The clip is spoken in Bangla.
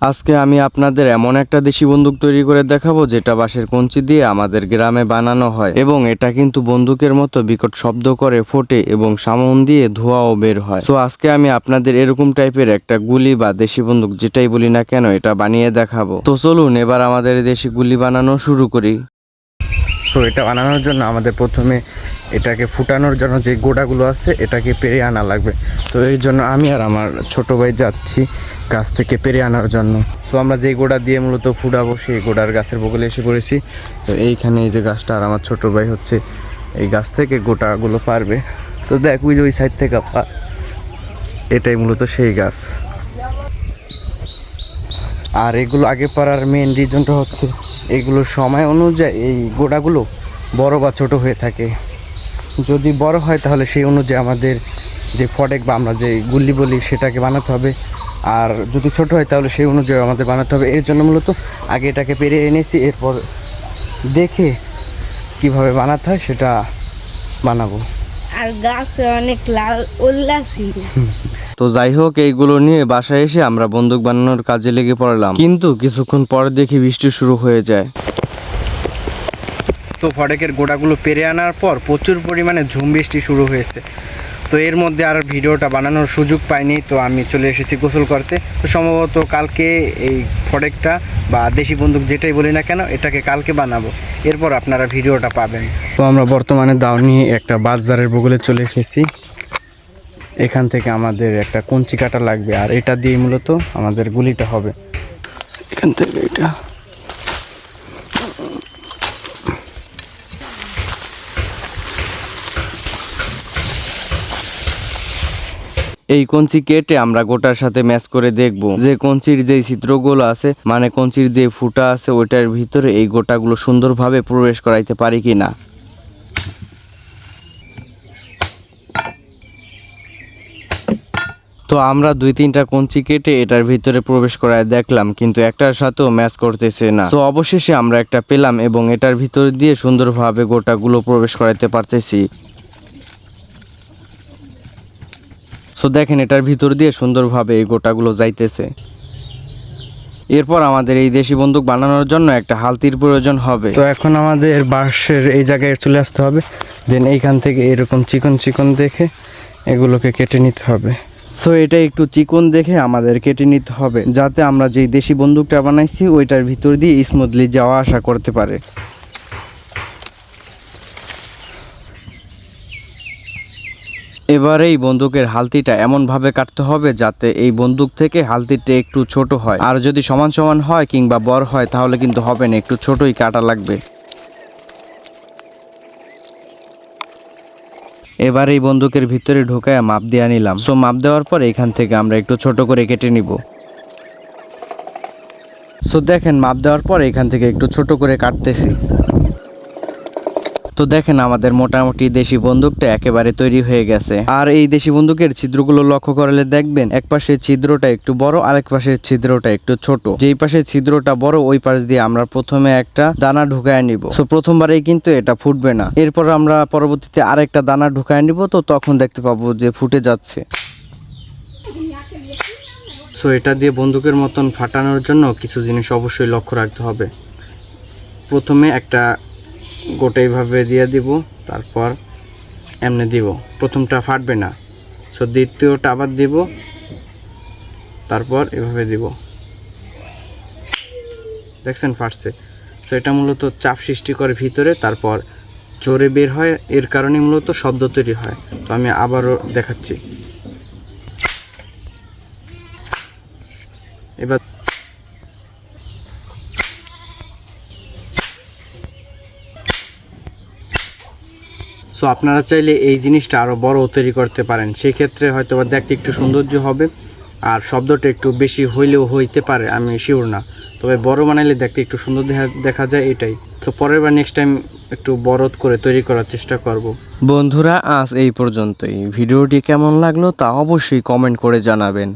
আজকে আমি আপনাদের এমন একটা দেশি বন্দুক তৈরি করে দেখাবো যেটা বাঁশের কঞ্চি দিয়ে আমাদের গ্রামে বানানো হয় এবং এটা কিন্তু বন্দুকের মতো বিকট শব্দ করে ফোটে এবং সাউন্ড দিয়ে ধোঁয়াও বের হয়। সো আজকে আমি আপনাদের এরকম টাইপের একটা গুলি বা দেশি বন্দুক যেটাই বলি না কেন এটা বানিয়ে দেখাবো। তো চলুন এবার আমাদের দেশি গুলি বানানো শুরু করি। সো এটা বানানোর জন্য আমাদের প্রথমে এটাকে ফুটানোর জন্য যে গোড়াগুলো আছে এটাকে পেরে আনা লাগবে। তো এই জন্য আমি আর আমার ছোট ভাই যাচ্ছি গাছ থেকে পেরে আনার জন্য। তো আমরা যেই গোড়া দিয়ে মূলত ফুটাবো সেই গোড়ার গাছের বগলে এসে পড়েছি। তো এইখানে এই যে গাছটা আর আমার ছোট ভাই হচ্ছে এই গাছ থেকে গোটাগুলো পারবে। তো দেখ ওই যে ওই সাইড থেকে এটাই মূলত সেই গাছ। আর এগুলো আগে পারার মেন রিজনটা হচ্ছে এগুলোর সময় অনুযায়ী এই গোড়াগুলো বড় বা ছোট হয়ে থাকে। যদি বড় হয় তাহলে সেই অনুযায়ী আমাদের যে ফটেক বা আমরা যে গুল্লি বলি সেটাকে বানাতে হবে, আর যদি ছোট হয় তাহলে সেই অনুযায়ী আমাদের বানাতে হবে। এর জন্য মূলত আগে এটাকে পেরে এনেছি, এরপর দেখে কিভাবে বানাতে হয় সেটা বানাবো। আর গাছে অনেক লাল উল্লাসী। তো যাই হোক, এইগুলো নিয়ে বাসায় এসে আমরা বন্দুক বানানোর কাজে লেগে পড়লাম, কিন্তু কিছুক্ষণ পর দেখি বৃষ্টি শুরু হয়ে যায়। তো ফটেকের গোড়াগুলো পেরে আনার পর প্রচুর পরিমাণে ঝুম বৃষ্টি শুরু হয়েছে। তো এর মধ্যে আর ভিডিওটা বানানোর সুযোগ পাইনি, তো আমি চলে এসেছি গোসল করতে। তো সম্ভবত কালকে এই ফটেকটা বা দেশি বন্দুক যেটাই বলি না কেন এটাকে কালকে বানাবো, এরপর আপনারা ভিডিওটা পাবেন। তো আমরা বর্তমানে দাও নিয়ে একটা বাজারের বগলে চলে এসেছি। এখান থেকে আমাদের একটা কঞ্চি কাটা লাগবে, আর এটা দিয়ে মূলত আমাদের গুলিটা হবে। এখান থেকে এটা এই কঞ্চি কেটে আমরা গোটার সাথে ম্যাচ করে দেখব যে কঞ্চির যে ছিদ্রগুলো আছে, মানে কঞ্চির যে ফুটা আছে ওইটার ভিতরে এই গোটাগুলো সুন্দরভাবে প্রবেশ করাইতে পারি কিনা। তো আমরা 2-3টা কঞ্চি কেটে এটার ভিতরে প্রবেশ করায় দেখলাম, কিন্তু একটার সাথেও ম্যাচ করতেছে না। তো অবশেষে আমরা একটা পেলাম এবং এটার ভিতর দিয়ে সুন্দরভাবে গোটাগুলো প্রবেশ করাইতে পারতেছি। তো দেখেন এটার ভিতর দিয়ে সুন্দরভাবে এই গোটাগুলো যাইতেছে। এরপর আমাদের এই দেশি বন্দুক বানানোর জন্য একটা হালতির প্রয়োজন হবে। তো এখন আমাদের বাঁশের এই জায়গায় চলে আসতে হবে, দেন এইখান থেকে এরকম চিকন চিকন দেখে এগুলোকে কেটে নিতে হবে। সো এটা একটু চিকন দেখে আমাদের কেটে নিতে হবে, যাতে আমরা যেই দেশি বন্দুকটা বানাইছি ওইটার ভিতর দিয়ে স্মুথলি যাওয়া আসা করতে পারে। এবার এই বন্দুকের হালতিটা এমনভাবে কাটতে হবে যাতে এই বন্দুক থেকে হালতিটা একটু ছোট হয়, আর যদি সমান সমান হয় কিংবা বড় হয় তাহলে কিন্তু হবে না, একটু ছোটই কাটা লাগবে। এবার এই বন্দুকের ভিতরে ঢোকায় মাপ দিয়ে নিলাম। সো মাপ দেওয়ার পর এখান থেকে আমরা একটু ছোট করে কেটে নিব। সো দেখেন মাপ দেওয়ার পর এখান থেকে একটু ছোট করে কাটতেছি। তো দেখেন আমাদের মোটামুটি দেশি বন্দুকটা একেবারে তৈরি হয়ে গেছে। আর এই দেশি বন্দুকের ছিদ্রগুলো লক্ষ্য করলে দেখবেন এক পাশের ছিদ্রটা একটু বড়, আরেক পাশের ছিদ্রটা একটু ছোট। যেই পাশের ছিদ্রটা বড় ওই পাশ দিয়ে আমরা প্রথমে একটা দানা ঢুকায় নিব। সো প্রথমবারেই কিন্তু এটা ফুটবে না, এরপর আমরা পরবর্তীতে আরেকটা দানা ঢুকায় নিব, তো তখন দেখতে পাবো যে ফুটে যাচ্ছে। সো এটা দিয়ে বন্দুকের মতন ফাটানোর জন্য কিছু জিনিস অবশ্যই লক্ষ্য রাখতে হবে। প্রথমে একটা গোটা এইভাবে দিয়ে দিব, তারপর এমনি দিব, প্রথমটা ফাটবে না। সো দ্বিতীয়টা আবার দিব, তারপর এভাবে দিব, দেখছেন ফাটছে। সো এটা মূলত চাপ সৃষ্টি করে ভিতরে, তারপর জোরে বের হয়, এর কারণে মূলত শব্দ তৈরি হয়। তো আমি আবারও দেখাচ্ছি। এবার সো আপনারা চাইলে এই জিনিসটা আরও বড় তৈরি করতে পারেন, সেই ক্ষেত্রে হয়তো বা দেখতে একটু সৌন্দর্য হবে আর শব্দটা একটু বেশি হইলেও হইতে পারে, আমি শিওর না। তবে বড় বানাইলে দেখতে একটু সুন্দর দেখা যায়, এটাই। তো পরের বার নেক্সট টাইম একটু বড় করে তৈরি করার চেষ্টা করব। বন্ধুরা আজ এই পর্যন্তই। ভিডিওটি কেমন লাগলো তা অবশ্যই কমেন্ট করে জানাবেন।